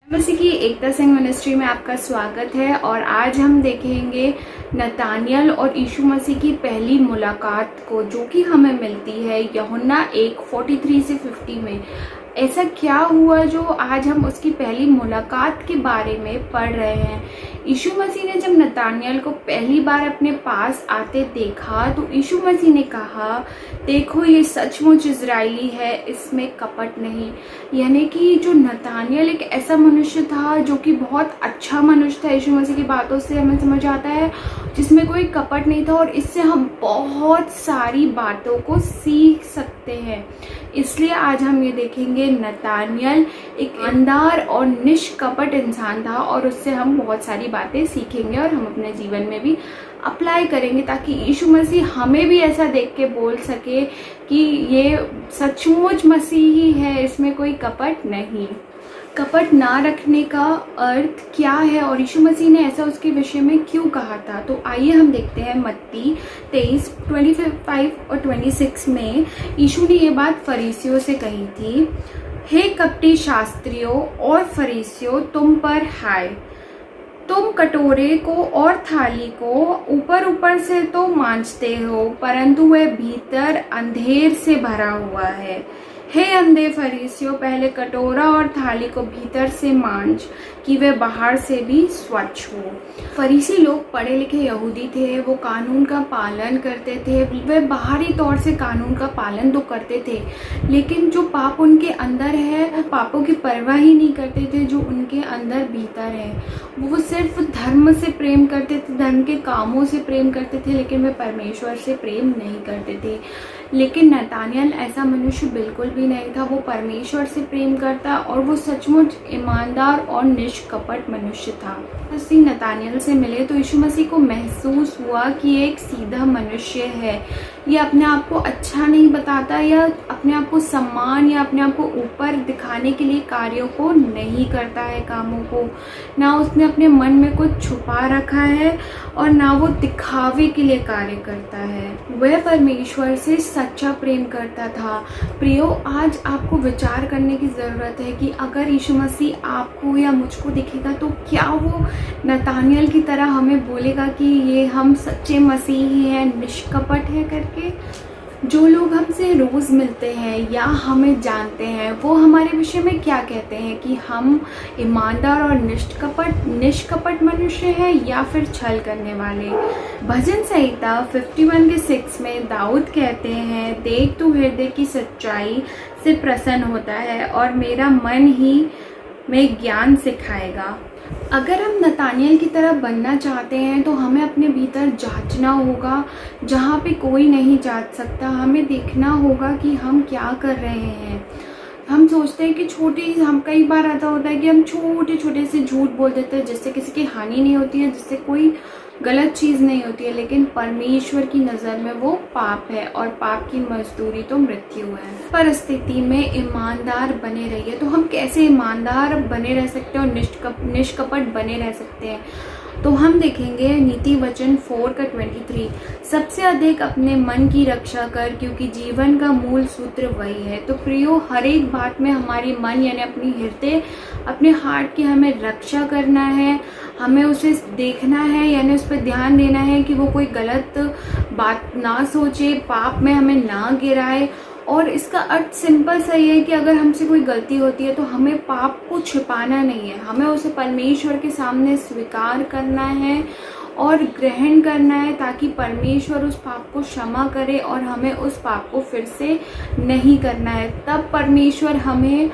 मसीह की एकता संघ मिनिस्ट्री में आपका स्वागत है। और आज हम देखेंगे नतानियल और यीशु मसीह की पहली मुलाकात को, जो कि हमें मिलती है यूहन्ना 1:43 से 50 में। ऐसा क्या हुआ जो आज हम उसकी पहली मुलाकात के बारे में पढ़ रहे हैं। यीशु मसीह ने जब नतानियल को पहली बार अपने पास आते देखा तो यीशु मसीह ने कहा, देखो ये सचमुच इजरायली है, इसमें कपट नहीं। यानी कि जो नतानियल एक ऐसा मनुष्य था जो कि बहुत अच्छा मनुष्य था। यीशु मसीह की बातों से हमें समझ आता है जिसमें कोई कपट नहीं था, और इससे हम बहुत सारी बातों को सीख सकते हैं। इसलिए आज हम ये देखेंगे नतानियल एक ईमानदार और निष्कपट इंसान था, और उससे हम बहुत सारी बातें सीखेंगे और हम अपने जीवन में भी अप्लाई करेंगे, ताकि यीशु मसीह हमें भी ऐसा देख के बोल सके कि ये सचमुच मसीह ही है, इसमें कोई कपट नहीं। कपट ना रखने का अर्थ क्या है और यीशु मसीह ने ऐसा उसके विषय में क्यों कहा था। तो आइए हम देखते हैं मत्ती 23:25 और 26 में यीशु ने ये बात फरीसियों से कही थी, हे कपटी शास्त्रियों और फरीसियों, तुम पर हाय, तुम कटोरे को और थाली को ऊपर ऊपर से तो मांजते हो, परंतु वह भीतर अंधेर से भरा हुआ है। हे अंधे फरीसियों, पहले कटोरा और थाली को भीतर से मांज कि वे बाहर से भी स्वच्छ हो। फरीसी लोग पढ़े लिखे यहूदी थे, वो कानून का पालन करते थे। वे बाहरी तौर से कानून का पालन तो करते थे, लेकिन जो पाप उनके अंदर है वो पापों की परवाह ही नहीं करते थे जो उनके अंदर भीतर है। वो सिर्फ धर्म से प्रेम करते थे, धर्म के कामों से प्रेम करते थे, लेकिन वे परमेश्वर से प्रेम नहीं करते थे। लेकिन नतानियल ऐसा मनुष्य बिल्कुल भी नहीं था। वो परमेश्वर से प्रेम करता और वो सचमुच ईमानदार और निष्कपट मनुष्य था। मसीह नतानियल से मिले तो यीशु मसीह को महसूस हुआ कि ये एक सीधा मनुष्य है। ये अपने आप को अच्छा नहीं बताता, या अपने आप को सम्मान या अपने आप को ऊपर दिखाने के लिए कार्यों को नहीं करता है, कामों को। ना उसने अपने मन में कुछ छुपा रखा है और ना वो दिखावे के लिए कार्य करता है। वह परमेश्वर से सच्चा प्रेम करता था। प्रियो, आज आपको विचार करने की ज़रूरत है कि अगर यीशु मसीह आपको या मुझको दिखेगा तो क्या वो नतानियल की तरह हमें बोलेगा कि ये हम सच्चे मसीही हैं, निष्कपट है करके। जो लोग हमसे रोज़ मिलते हैं या हमें जानते हैं वो हमारे विषय में क्या कहते हैं कि हम ईमानदार और निष्कपट मनुष्य हैं या फिर छल करने वाले। भजन संहिता 51:6 में दाऊद कहते हैं, देख तू हृदय की सच्चाई से प्रसन्न होता है और मेरा मन ही में ज्ञान सिखाएगा। अगर हम नतानियल की तरह बनना चाहते हैं तो हमें अपने भीतर जांचना होगा, जहाँ पे कोई नहीं जांच सकता। हमें देखना होगा कि हम क्या कर रहे हैं। हम सोचते हैं कि हम कई बार ऐसा होता है कि हम छोटे छोटे से झूठ बोल देते हैं जिससे किसी की हानि नहीं होती है, जिससे कोई गलत चीज़ नहीं होती है, लेकिन परमेश्वर की नज़र में वो पाप है और पाप की मजदूरी तो मृत्यु है। परिस्थिति में ईमानदार बने रहिए। तो हम कैसे ईमानदार बने रह सकते हैं और निष्कपट बने रह सकते हैं, तो हम देखेंगे नीति वचन 4:23, सबसे अधिक अपने मन की रक्षा कर, क्योंकि जीवन का मूल सूत्र वही है। तो प्रियो, हर एक बात में हमारी मन यानी अपनी हृदय, अपने हार्ट की हमें रक्षा करना है। हमें उसे देखना है, यानी उस पर ध्यान देना है कि वो कोई गलत बात ना सोचे, पाप में हमें ना गिराए। और इसका अर्थ सिंपल सा ये है कि अगर हमसे कोई गलती होती है तो हमें पाप को छिपाना नहीं है, हमें उसे परमेश्वर के सामने स्वीकार करना है और ग्रहण करना है, ताकि परमेश्वर उस पाप को क्षमा करे और हमें उस पाप को फिर से नहीं करना है। तब परमेश्वर हमें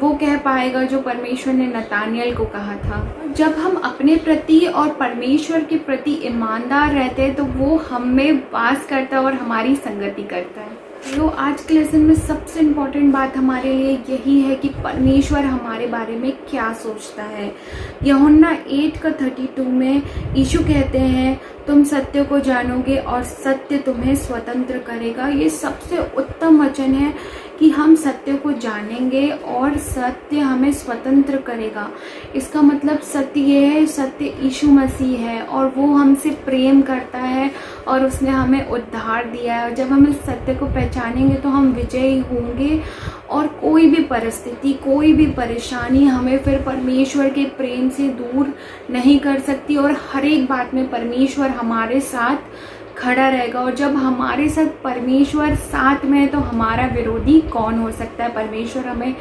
वो कह पाएगा जो परमेश्वर ने नतानियल को कहा था। जब हम अपने प्रति और परमेश्वर के प्रति ईमानदार रहते हैं तो वो हम में वास करता है और हमारी संगति करता है। तो आज के लेसन में सबसे इम्पॉर्टेंट बात हमारे लिए यही है कि परमेश्वर हमारे बारे में क्या सोचता है। यूहन्ना 8:32 में यीशु कहते हैं, तुम सत्य को जानोगे और सत्य तुम्हें स्वतंत्र करेगा। ये सबसे उत्तम वचन है कि हम सत्य को जानेंगे और सत्य हमें स्वतंत्र करेगा। इसका मतलब सत्य ये है, सत्य यीशु मसीह है और वो हमसे प्रेम करता है और उसने हमें उद्धार दिया है। और जब हम इस सत्य को पहचानेंगे तो हम विजयी होंगे और कोई भी परिस्थिति, कोई भी परेशानी हमें फिर परमेश्वर के प्रेम से दूर नहीं कर सकती और हर एक बात में परमेश्वर हमारे साथ खड़ा रहेगा। और जब हमारे साथ परमेश्वर साथ में है तो हमारा विरोधी कौन हो सकता है। परमेश्वर हमें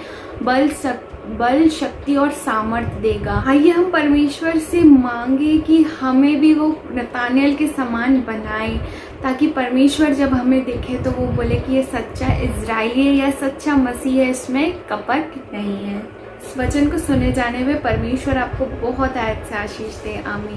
बल, शक्ति और सामर्थ्य देगा। आइए हम परमेश्वर से मांगे कि हमें भी वो नतानिएल के समान बनाए, ताकि परमेश्वर जब हमें देखे तो वो बोले कि ये सच्चा इज़राइली है या सच्चा मसीह है, इसमें कपट नहीं है। इस वचन को सुने जाने में परमेश्वर आपको बहुत आयत से आशीष दे। आमीन।